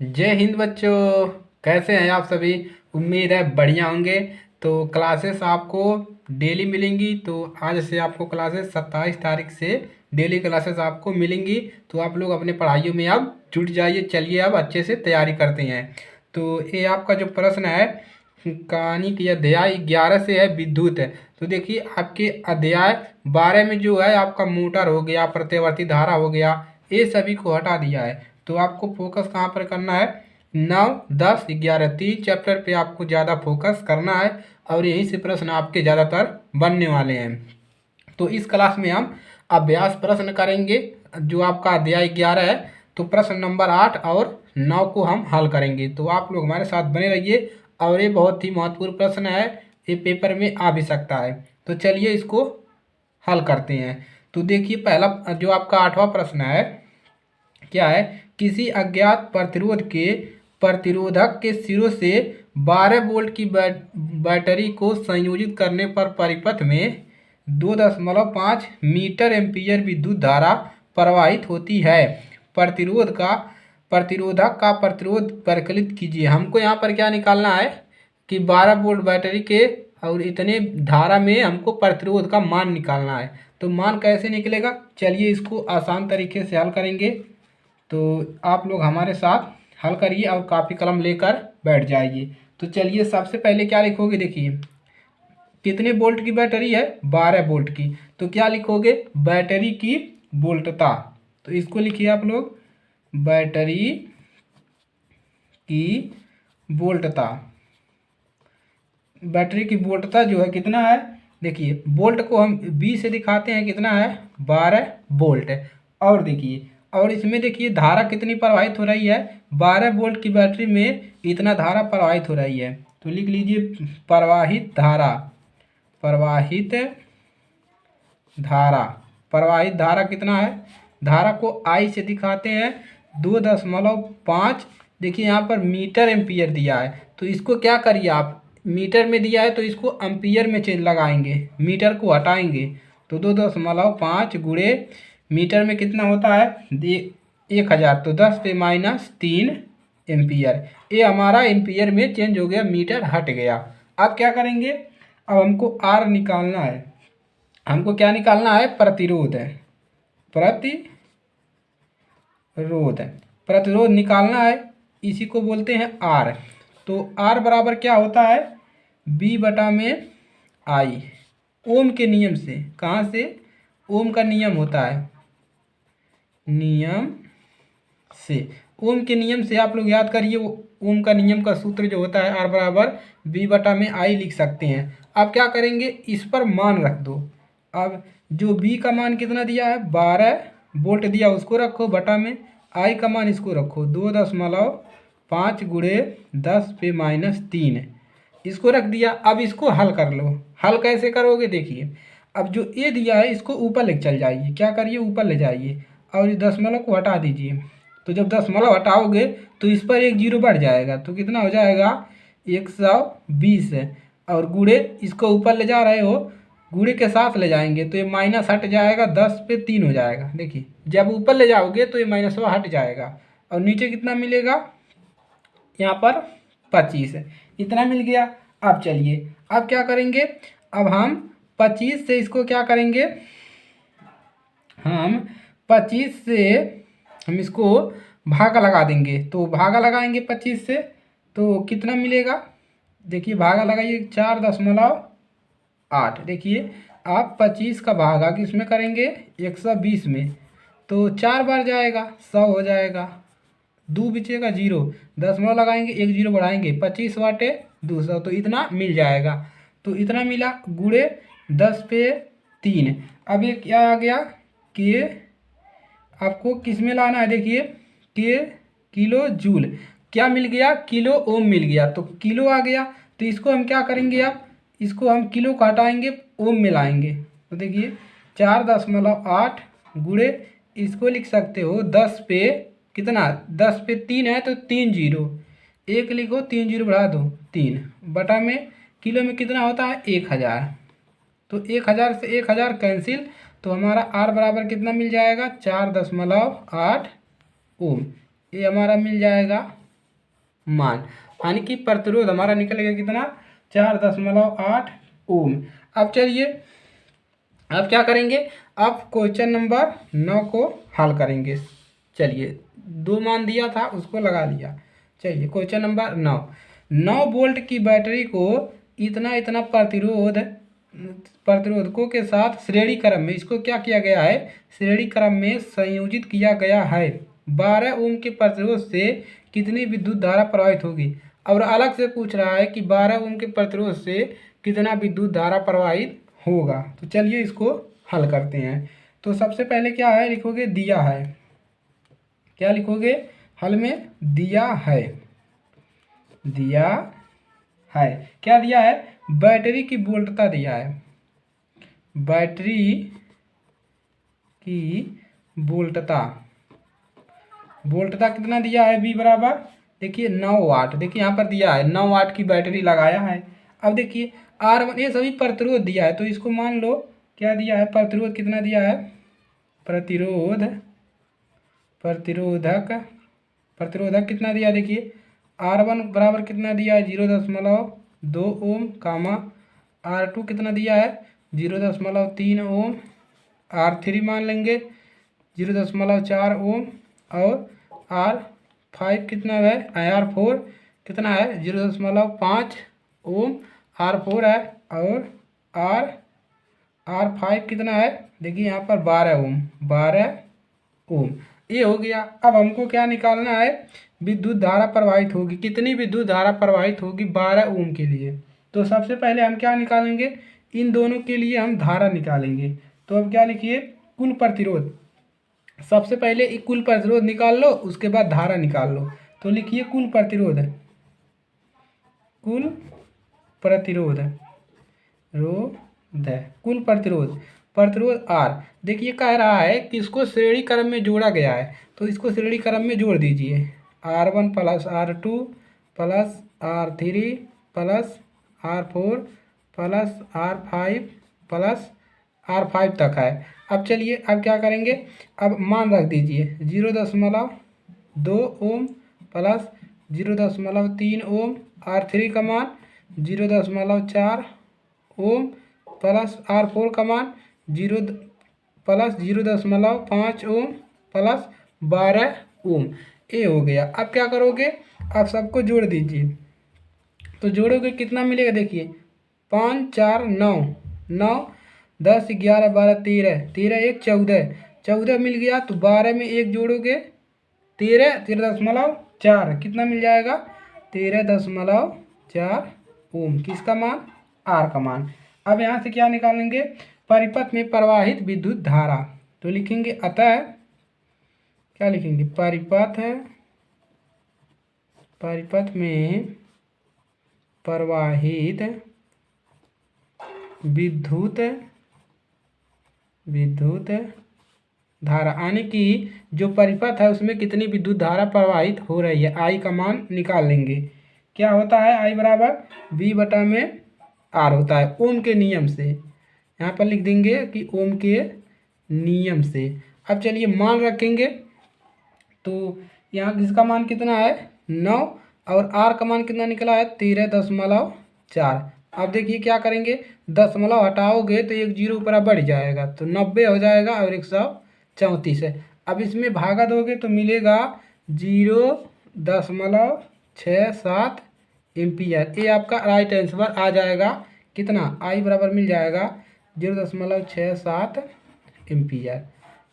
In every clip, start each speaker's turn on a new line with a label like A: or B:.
A: जय हिंद बच्चों। कैसे हैं आप सभी? उम्मीद है बढ़िया होंगे। तो क्लासेस आपको डेली मिलेंगी। तो आज से आपको क्लासेस 27 तारीख से डेली क्लासेस आपको मिलेंगी। तो आप लोग अपने पढ़ाइयों में अब जुट जाइए। चलिए अब अच्छे से तैयारी करते हैं। तो ये आपका जो प्रश्न है कहानी की अध्याय 11 से है विद्युत है। तो देखिए आपके अध्याय 12 में जो है आपका मोटर हो गया, प्रत्यावर्ती धारा हो गया, ये सभी को हटा दिया है। तो आपको फोकस कहाँ पर करना है? 9, 10, 11 तीन चैप्टर पे आपको ज़्यादा फोकस करना है और यहीं से प्रश्न आपके ज़्यादातर बनने वाले हैं। तो इस क्लास में हम अभ्यास प्रश्न करेंगे। जो आपका अध्याय 11 है तो प्रश्न नंबर 8 और 9 को हम हल करेंगे। तो आप लोग हमारे साथ बने रहिए और ये बहुत ही महत्वपूर्ण प्रश्न है, ये पेपर में आ भी सकता है। तो चलिए इसको हल करते हैं। तो देखिए पहला जो आपका 8वां प्रश्न है क्या है? किसी अज्ञात प्रतिरोध के प्रतिरोधक के सिरों से 12 वोल्ट की बैटरी को संयोजित करने पर परिपथ में 2.5 मीटर एम्पीयर विद्युत धारा प्रवाहित होती है। प्रतिरोधक का प्रतिरोध परिकलित कीजिए। हमको यहाँ पर क्या निकालना है कि 12 वोल्ट बैटरी के और इतने धारा में हमको प्रतिरोध का मान निकालना है। तो मान कैसे निकलेगा? चलिए इसको आसान तरीके से हल करेंगे। तो आप लोग हमारे साथ हल करिए और कापी कलम लेकर बैठ जाइए। तो चलिए सबसे पहले क्या लिखोगे? देखिए कितने वोल्ट की बैटरी है? 12 वोल्ट की। तो क्या लिखोगे? बैटरी की वोल्टता। तो इसको लिखिए आप लोग, बैटरी की वोल्टता। बैटरी की वोल्टता जो है कितना है? देखिए वोल्ट को हम 20 से दिखाते हैं, कितना है? 12 वोल्ट है। और देखिए और इसमें देखिए धारा कितनी प्रवाहित हो रही है? 12 वोल्ट की बैटरी में इतना धारा प्रवाहित हो रही है। तो लिख लीजिए प्रवाहित धारा। प्रवाहित धारा, प्रवाहित धारा कितना है? धारा को आई से दिखाते हैं 2.5। देखिए यहाँ पर मीटर एम्पियर दिया है तो इसको क्या करिए आप, मीटर में दिया है तो इसको एम्पियर में चेंज लगाएंगे, मीटर को हटाएंगे। तो 2.5 गुणे मीटर में कितना होता है? 1000। तो 10⁻³ एम्पियर। ये हमारा एम्पियर में चेंज हो गया, मीटर हट गया। अब क्या करेंगे? अब हमको आर निकालना है। हमको क्या निकालना है? प्रतिरोध है। प्रतिरोध प्रतिरोध निकालना है, इसी को बोलते हैं आर। तो आर बराबर क्या होता है? बी बटा में आई। ओम के नियम से, कहाँ से? ओम का नियम होता है, नियम से। ओम के नियम से आप लोग याद करिए, वो ओम का नियम का सूत्र जो होता है आर बराबर बी बटा में आई लिख सकते हैं। अब क्या करेंगे? इस पर मान रख दो। अब जो बी का मान कितना दिया है? 12 वोल्ट दिया, उसको रखो बटा में आई का मान इसको रखो 2.5 गुणे 10⁻³ इसको रख दिया। अब इसको हल कर लो। हल कैसे करोगे? देखिए अब जो ए दिया है इसको ऊपर ले चल जाइए। क्या करिए? ऊपर ले जाइए और इस दशमलव को हटा दीजिए। तो जब दशमलव हटाओगे तो इस पर एक जीरो बढ़ जाएगा। तो कितना हो जाएगा? 120 है। और गुणे इसको ऊपर ले जा रहे हो, गुणे के साथ ले जाएंगे तो ये माइनस हट जाएगा, 10/3 हो जाएगा। देखिए जब ऊपर ले जाओगे तो ये माइनस हट जाएगा और नीचे कितना मिलेगा? यहाँ पर 25 है, इतना मिल गया। अब चलिए अब क्या करेंगे? अब हम 25 से इसको क्या करेंगे? हम 25 से हम इसको भागा लगा देंगे। तो भागा लगाएंगे 25 से तो कितना मिलेगा? देखिए भागा लगाइए 4.8। देखिए आप 25 का भागा किस में करेंगे? 120 में। तो 4 बार जाएगा, 100 हो जाएगा। 2 बचेगा 0, दशमलव लगाएंगे, एक जीरो बढ़ाएंगे, 25 वाटे 200। तो इतना मिल जाएगा। तो इतना मिला गुणे 10/3। अब ये क्या आ गया कि आपको किस में लाना है? देखिए के किलो जूल। क्या मिल गया? किलो ओम मिल गया। तो किलो आ गया तो इसको हम क्या करेंगे? आप इसको हम किलो को हटाएंगे, ओम में लाएंगे। तो देखिए 4.8 गुणे इसको लिख सकते हो 10 पे कितना? 10/3 है तो 3 जीरो, एक लिखो, 3 जीरो बढ़ा दो 3 बटा में किलो में कितना होता है? 1000। तो 1000 से 1000 कैंसिल। तो हमारा आर बराबर कितना मिल जाएगा? 4.8 ओम। ये हमारा मिल जाएगा मान, यानी कि प्रतिरोध हमारा निकलेगा कितना, 4.8 ओम। अब चलिए अब क्या करेंगे, अब क्वेश्चन नंबर 9 को हल करेंगे। चलिए 2 मान दिया था उसको लगा लिया। चलिए क्वेश्चन नंबर 9 वोल्ट की बैटरी को इतना इतना प्रतिरोधकों के साथ श्रेणी क्रम में, इसको क्या किया गया है, श्रेणी क्रम में संयोजित किया गया है। 12 ओम के प्रतिरोध से कितनी विद्युत धारा प्रवाहित होगी। और अलग से पूछ रहा है कि 12 ओम के प्रतिरोध से कितना विद्युत धारा प्रवाहित होगा। तो चलिए इसको हल करते हैं। तो सबसे पहले क्या है, लिखोगे दिया है। क्या लिखोगे हल में, दिया है, दिया है। क्या दिया है, बैटरी की वोल्टता दिया है, बैटरी की वोल्टता, वोल्टता कितना दिया है, V बराबर देखिए 9 वाट। देखिए यहाँ पर दिया है 9 वाट की बैटरी लगाया है। अब देखिए R1, ये सभी प्रतिरोध दिया है, तो इसको मान लो क्या दिया है, प्रतिरोध कितना दिया है, प्रतिरोधक कितना दिया, देखिए R1 बराबर कितना दिया है, 0.2 ओम, कामा R2 कितना दिया है, 0.3 ओम, R3 मान लेंगे 0.4 ओम, और R5 कितना है, R4 कितना है, 0.5 ओम, R4 है, और R5 कितना है, देखिए यहाँ पर 12 ओम। ये हो गया। अब हमको क्या निकालना है, विद्युत धारा प्रवाहित होगी, कितनी विद्युत धारा प्रवाहित होगी 12 ओम के लिए। तो सबसे पहले हम क्या निकालेंगे, इन दोनों के लिए हम धारा निकालेंगे। तो अब क्या लिखिए, कुल प्रतिरोध, सबसे पहले एक कुल प्रतिरोध निकाल लो, उसके बाद धारा निकाल लो। तो लिखिए कुल प्रतिरोध, कुल प्रतिरोध, कुल प्रतिरोध R। देखिए कह रहा है कि इसको श्रेणी क्रम में जोड़ा गया है, तो इसको श्रेणी क्रम में जोड़ दीजिए, R1 plus R2 plus R3 plus R4 plus R5 plus R5 तक है। अब चलिए अब क्या करेंगे, अब मान रख दीजिए 0.2 ओम प्लस 0.3 ओम, R3 का मान 0.4 ओम प्लस R4 का मान 0.5 ओम प्लस 12 ओम। ये हो गया। अब क्या करोगे, आप सबको जोड़ दीजिए। तो जोड़ोगे कितना मिलेगा, देखिए 5 4 9, 9 10 11 12 13, 13 1 14, 14 मिल गया। तो 12 में 1 जोड़ोगे 13.4, कितना मिल जाएगा, 13.4 ओम। किसका मान, R का मान। अब यहाँ से क्या निकालेंगे, परिपथ में प्रवाहित विद्युत धारा। तो लिखेंगे अतः, क्या लिखेंगे, परिपथ में प्रवाहित विद्युत धारा, यानी कि जो परिपथ है उसमें कितनी विद्युत धारा प्रवाहित हो रही है, I का मान निकाल लेंगे। क्या होता है, I बराबर V बटा में R होता है, ओम के नियम से। यहाँ पर लिख देंगे कि ओम के नियम से। अब चलिए मान रखेंगे, तो यहाँ किसका मान कितना है, 9, और R का मान कितना निकला है, 13.4। अब देखिए क्या करेंगे, दशमलव हटाओगे तो एक जीरो ऊपर बढ़ जाएगा, तो 90 हो जाएगा, और 134 है। अब इसमें भागा दोगे तो मिलेगा 0.67 एम्पियर। ये आपका राइट आंसर आ जाएगा। कितना, I बराबर मिल जाएगा 0.67 एम्पियर।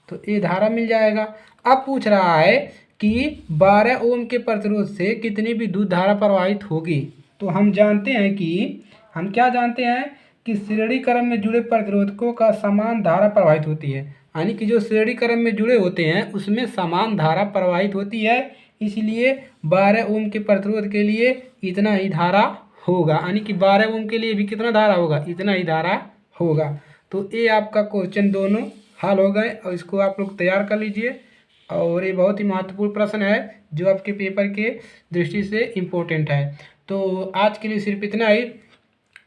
A: तो ये धारा मिल जाएगा। अब पूछ रहा है कि 12 ओम के प्रतिरोध से कितनी विद्युत धारा प्रवाहित होगी। तो हम जानते हैं कि, हम क्या जानते हैं कि श्रेणी क्रम में जुड़े प्रतिरोधकों का समान धारा प्रवाहित होती है, यानी कि जो श्रेणी क्रम में जुड़े होते हैं उसमें समान धारा प्रवाहित होती है। इसलिए 12 ओम के प्रतिरोध के लिए इतना ही धारा होगा, यानी कि 12 ओम के लिए भी कितना धारा होगा, इतना ही धारा होगा। तो ये आपका क्वेश्चन दोनों हल हो गए, और इसको आप लोग तैयार कर लीजिए। और ये बहुत ही महत्वपूर्ण प्रश्न है जो आपके पेपर के दृष्टि से इम्पोर्टेंट है। तो आज के लिए सिर्फ इतना ही।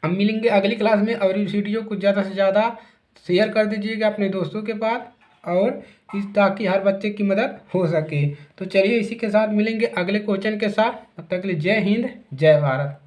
A: हम मिलेंगे अगली क्लास में, और इस वीडियो को ज़्यादा से ज़्यादा शेयर कर दीजिएगा अपने दोस्तों के पास। और इस ताकि हर बच्चे की मदद हो सके। तो चलिए इसी के साथ मिलेंगे अगले क्वेश्चन के साथ। तब तक के लिए जय हिंद, जय भारत।